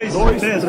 Dois, três.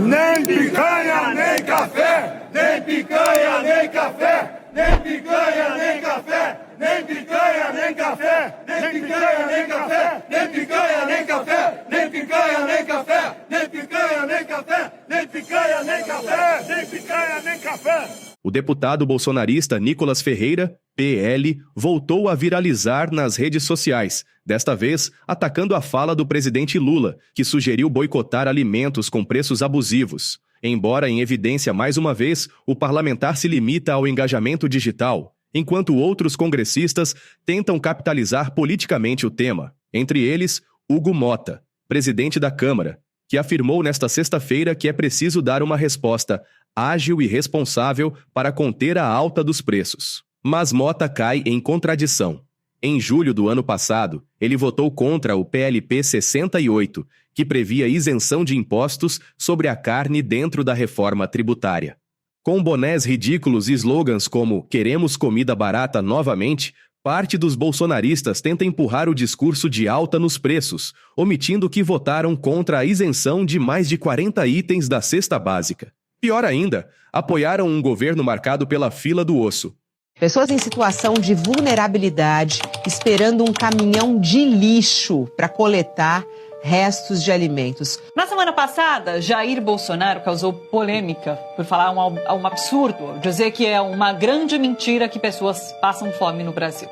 Nem picanha, nem café! Nem picanha, nem café! Nem picanha, nem café! Nem picanha, nem café! Nem picanha, nem café! Nem picanha, nem café! Nem picanha, nem café! Nem picanha, nem café! Nem picanha, nem café! Nem picanha, nem café! O deputado bolsonarista Nicolas Ferreira, PL, voltou a viralizar nas redes sociais, desta vez atacando a fala do presidente Lula, que sugeriu boicotar alimentos com preços abusivos. Embora em evidência mais uma vez, o parlamentar se limita ao engajamento digital, enquanto outros congressistas tentam capitalizar politicamente o tema. Entre eles, Hugo Mota, presidente da Câmara, que afirmou nesta sexta-feira que é preciso dar uma resposta ágil e responsável para conter a alta dos preços. Mas Mota cai em contradição. Em julho do ano passado, ele votou contra o PLP 68, que previa isenção de impostos sobre a carne dentro da reforma tributária. Com bonés ridículos e slogans como "Queremos comida barata novamente", parte dos bolsonaristas tenta empurrar o discurso de alta nos preços, omitindo que votaram contra a isenção de mais de 40 itens da cesta básica. Pior ainda, apoiaram um governo marcado pela fila do osso. Pessoas em situação de vulnerabilidade esperando um caminhão de lixo para coletar restos de alimentos. Na semana passada, Jair Bolsonaro causou polêmica por falar um absurdo, dizer que é uma grande mentira que pessoas passam fome no Brasil.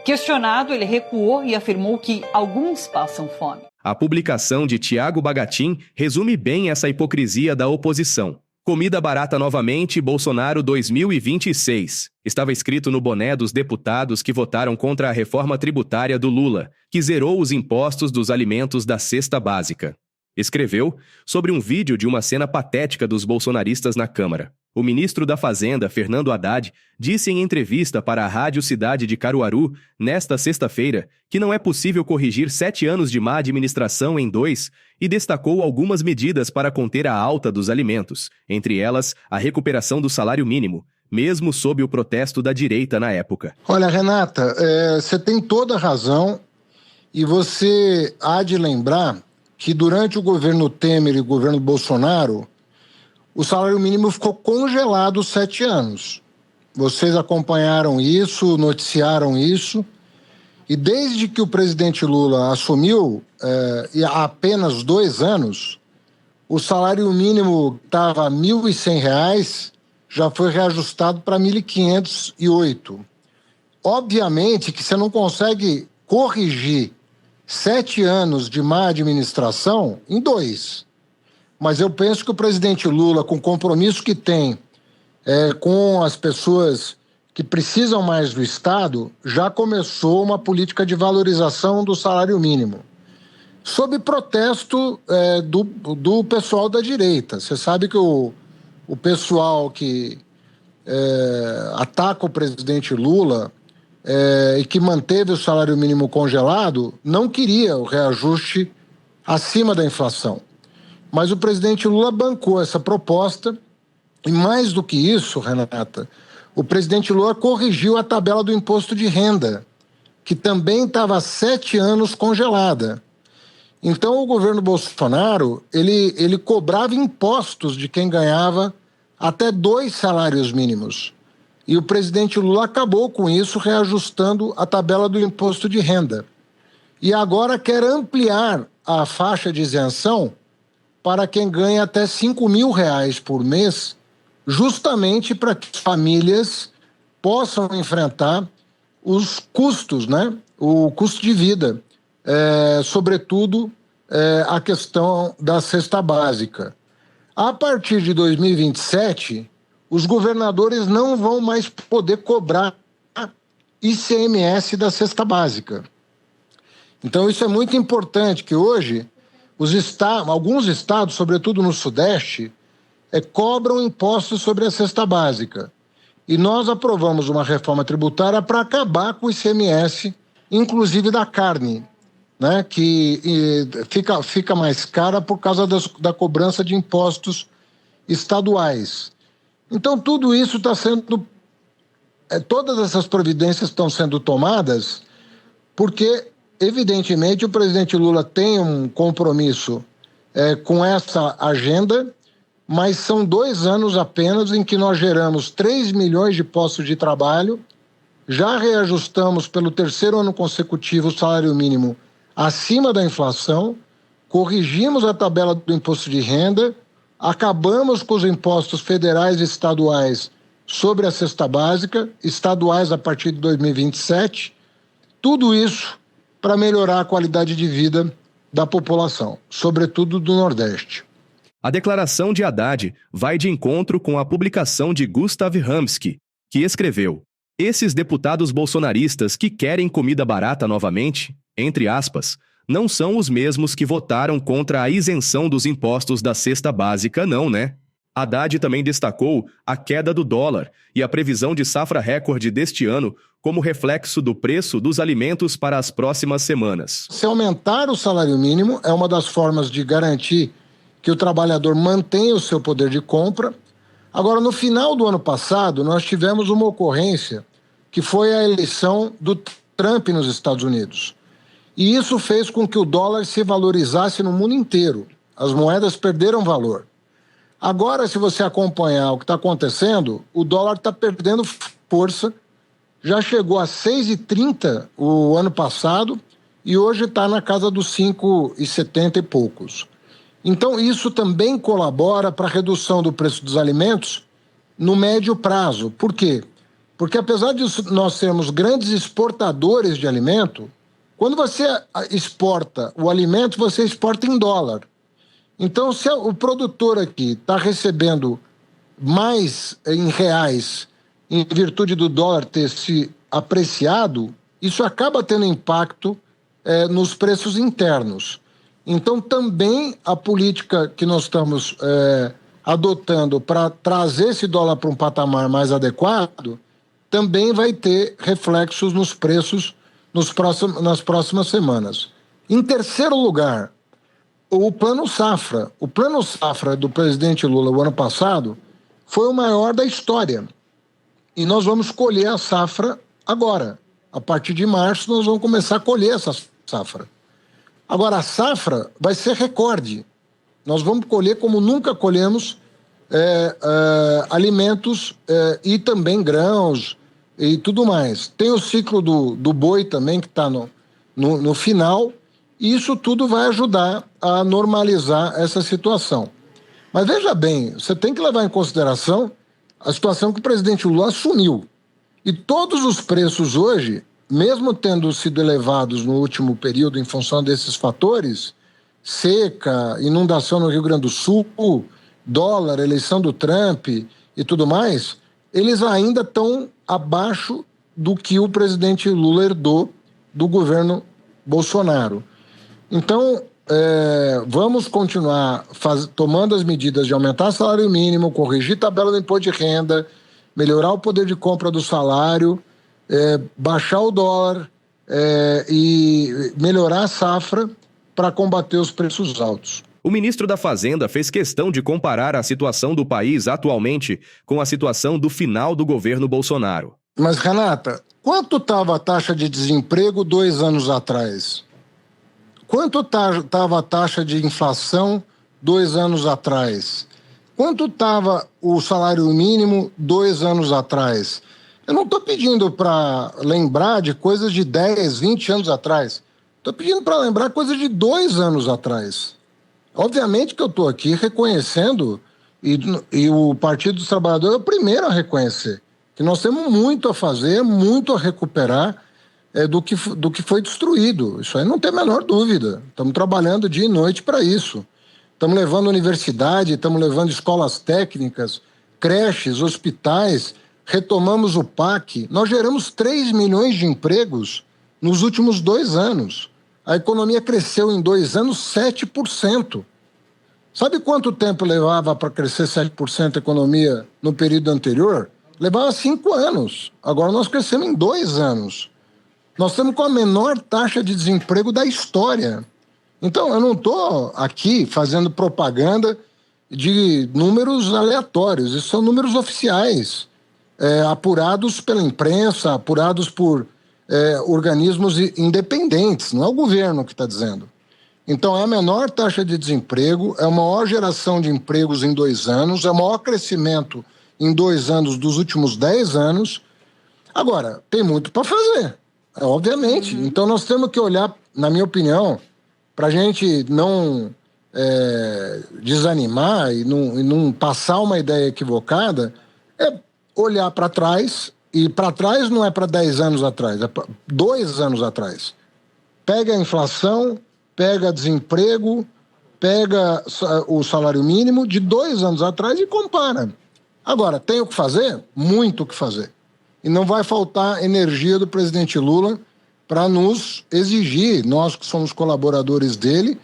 Questionado, ele recuou e afirmou que alguns passam fome. A publicação de Tiago Bagatin resume bem essa hipocrisia da oposição. Comida barata novamente, Bolsonaro 2026. Estava escrito no boné dos deputados que votaram contra a reforma tributária do Lula, que zerou os impostos dos alimentos da cesta básica. Escreveu sobre um vídeo de uma cena patética dos bolsonaristas na Câmara. O ministro da Fazenda, Fernando Haddad, disse em entrevista para a Rádio Cidade de Caruaru, nesta sexta-feira, que não é possível corrigir 7 anos de má administração em 2 e destacou algumas medidas para conter a alta dos alimentos, entre elas a recuperação do salário mínimo, mesmo sob o protesto da direita na época. Olha, Renata, você tem toda a razão e você há de lembrar que durante o governo Temer e o governo Bolsonaro, o salário mínimo ficou congelado 7 anos. Vocês acompanharam isso, noticiaram isso, e desde que o presidente Lula assumiu, há apenas 2 anos, o salário mínimo estava R$ 1.100, já foi reajustado para R$ 1.508. Obviamente que você não consegue corrigir 7 anos de má administração em 2. Mas eu penso que o presidente Lula, com o compromisso que tem com as pessoas que precisam mais do Estado, já começou uma política de valorização do salário mínimo. Sob protesto do pessoal da direita. Você sabe que o pessoal que ataca o presidente Lula e que manteve o salário mínimo congelado não queria o reajuste acima da inflação. Mas o presidente Lula bancou essa proposta e, mais do que isso, Renata, o presidente Lula corrigiu a tabela do imposto de renda, que também estava há 7 anos congelada. Então, o governo Bolsonaro, ele cobrava impostos de quem ganhava até 2 salários mínimos. E o presidente Lula acabou com isso, reajustando a tabela do imposto de renda. E agora quer ampliar a faixa de isenção para quem ganha até R$ 5.000 por mês, justamente para que as famílias possam enfrentar os custos, né? O custo de vida, sobretudo a questão da cesta básica. A partir de 2027, os governadores não vão mais poder cobrar ICMS da cesta básica. Então isso é muito importante, que hoje alguns estados, sobretudo no Sudeste, cobram impostos sobre a cesta básica. E nós aprovamos uma reforma tributária para acabar com o ICMS, inclusive da carne, né, que fica mais cara por causa da cobrança de impostos estaduais. Então, tudo isso está sendo... todas essas providências estão sendo tomadas porque, evidentemente, o presidente Lula tem um compromisso com essa agenda, mas são 2 anos apenas em que nós geramos 3 milhões de postos de trabalho, já reajustamos pelo 3º ano consecutivo o salário mínimo acima da inflação, corrigimos a tabela do imposto de renda, acabamos com os impostos federais e estaduais sobre a cesta básica, estaduais a partir de 2027, tudo isso para melhorar a qualidade de vida da população, sobretudo do Nordeste. A declaração de Haddad vai de encontro com a publicação de Gustav Ramsky, que escreveu: esses deputados bolsonaristas que querem comida barata novamente, entre aspas, não são os mesmos que votaram contra a isenção dos impostos da cesta básica, não, né? Haddad também destacou a queda do dólar e a previsão de safra recorde deste ano como reflexo do preço dos alimentos para as próximas semanas. Se aumentar o salário mínimo é uma das formas de garantir que o trabalhador mantenha o seu poder de compra. Agora, no final do ano passado, nós tivemos uma ocorrência que foi a eleição do Trump nos Estados Unidos. E isso fez com que o dólar se valorizasse no mundo inteiro. As moedas perderam valor. Agora, se você acompanhar o que está acontecendo, o dólar está perdendo força. Já chegou a 6,30 o ano passado e hoje está na casa dos 5,70 e poucos. Então, isso também colabora para a redução do preço dos alimentos no médio prazo. Por quê? Porque apesar de nós sermos grandes exportadores de alimento, quando você exporta o alimento, você exporta em dólar. Então, se o produtor aqui está recebendo mais em reais, em virtude do dólar ter se apreciado, isso acaba tendo impacto nos preços internos. Então, também a política que nós estamos adotando para trazer esse dólar para um patamar mais adequado, também vai ter reflexos nos preços nas próximas semanas. Em terceiro lugar, o Plano Safra. O Plano Safra do presidente Lula, o ano passado, foi o maior da história. E nós vamos colher a safra agora. A partir de março, nós vamos começar a colher essa safra. Agora, a safra vai ser recorde. Nós vamos colher como nunca colhemos alimentos e também grãos e tudo mais. Tem o ciclo do boi também, que está no final, e isso tudo vai ajudar a normalizar essa situação. Mas veja bem, você tem que levar em consideração a situação que o presidente Lula assumiu. E todos os preços hoje, mesmo tendo sido elevados no último período em função desses fatores, seca, inundação no Rio Grande do Sul, dólar, eleição do Trump e tudo mais, eles ainda estão abaixo do que o presidente Lula herdou do governo Bolsonaro. Então, vamos continuar tomando as medidas de aumentar o salário mínimo, corrigir tabela do imposto de renda, melhorar o poder de compra do salário, baixar o dólar e melhorar a safra para combater os preços altos. O ministro da Fazenda fez questão de comparar a situação do país atualmente com a situação do final do governo Bolsonaro. Mas, Renata, quanto estava a taxa de desemprego 2 anos atrás? Quanto estava a taxa de inflação 2 anos atrás? Quanto estava o salário mínimo 2 anos atrás? Eu não estou pedindo para lembrar de coisas de 10, 20 anos atrás. Estou pedindo para lembrar coisas de 2 anos atrás. Obviamente que eu estou aqui reconhecendo, e o Partido dos Trabalhadores é o primeiro a reconhecer, que nós temos muito a fazer, muito a recuperar do que foi destruído. Isso aí não tem a menor dúvida. Estamos trabalhando dia e noite para isso. Estamos levando universidade, estamos levando escolas técnicas, creches, hospitais, retomamos o PAC. Nós geramos 3 milhões de empregos nos últimos 2 anos. A economia cresceu em 2 anos 7%. Sabe quanto tempo levava para crescer 7% a economia no período anterior? Levava 5 anos. Agora nós crescemos em 2 anos. Nós estamos com a menor taxa de desemprego da história. Então, eu não estou aqui fazendo propaganda de números aleatórios. Isso são números oficiais, apurados pela imprensa, apurados por organismos independentes. Não é o governo que está dizendo. Então, é a menor taxa de desemprego, é a maior geração de empregos em 2 anos, é o maior crescimento em 2 anos dos últimos 10 anos. Agora, tem muito para fazer, obviamente. Então, nós temos que olhar, na minha opinião, para a gente não desanimar e não passar uma ideia equivocada, é olhar para trás, e para trás não é para 10 anos atrás, é para 2 anos atrás. Pega a inflação, pega desemprego, pega o salário mínimo de 2 anos atrás e compara. Agora, tem o que fazer? Muito o que fazer. E não vai faltar energia do presidente Lula para nos exigir, nós que somos colaboradores dele,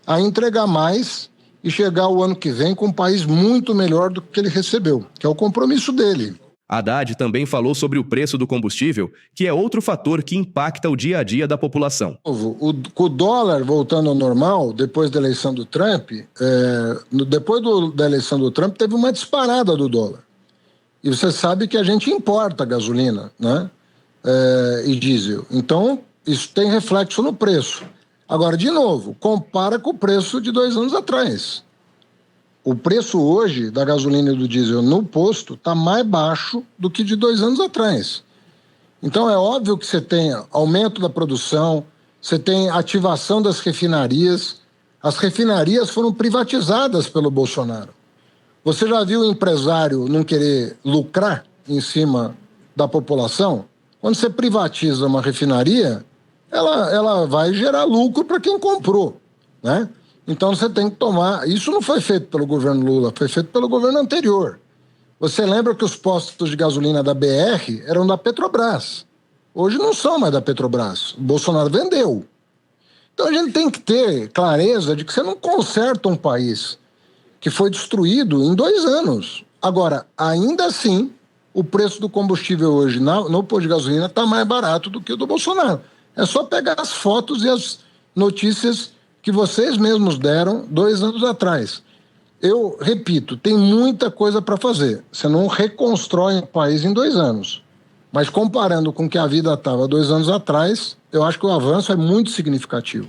a entregar mais e chegar o ano que vem com um país muito melhor do que ele recebeu, que é o compromisso dele. Haddad também falou sobre o preço do combustível, que é outro fator que impacta o dia a dia da população. O dólar voltando ao normal, depois da eleição do Trump, da eleição do Trump, teve uma disparada do dólar. E você sabe que a gente importa gasolina, né? E diesel. Então, isso tem reflexo no preço. Agora, de novo, compara com o preço de 2 anos atrás. O preço hoje da gasolina e do diesel no posto está mais baixo do que de 2 anos atrás. Então é óbvio que você tem aumento da produção, você tem ativação das refinarias. As refinarias foram privatizadas pelo Bolsonaro. Você já viu o empresário não querer lucrar em cima da população? Quando você privatiza uma refinaria, ela vai gerar lucro para quem comprou, né? Então você tem que tomar... Isso não foi feito pelo governo Lula, foi feito pelo governo anterior. Você lembra que os postos de gasolina da BR eram da Petrobras. Hoje não são mais da Petrobras. O Bolsonaro vendeu. Então a gente tem que ter clareza de que você não conserta um país que foi destruído em 2 anos. Agora, ainda assim, o preço do combustível hoje no posto de gasolina está mais barato do que o do Bolsonaro. É só pegar as fotos e as notícias que vocês mesmos deram 2 anos atrás. Eu repito, tem muita coisa para fazer. Você não reconstrói um país em 2 anos. Mas comparando com o que a vida estava 2 anos atrás, eu acho que o avanço é muito significativo.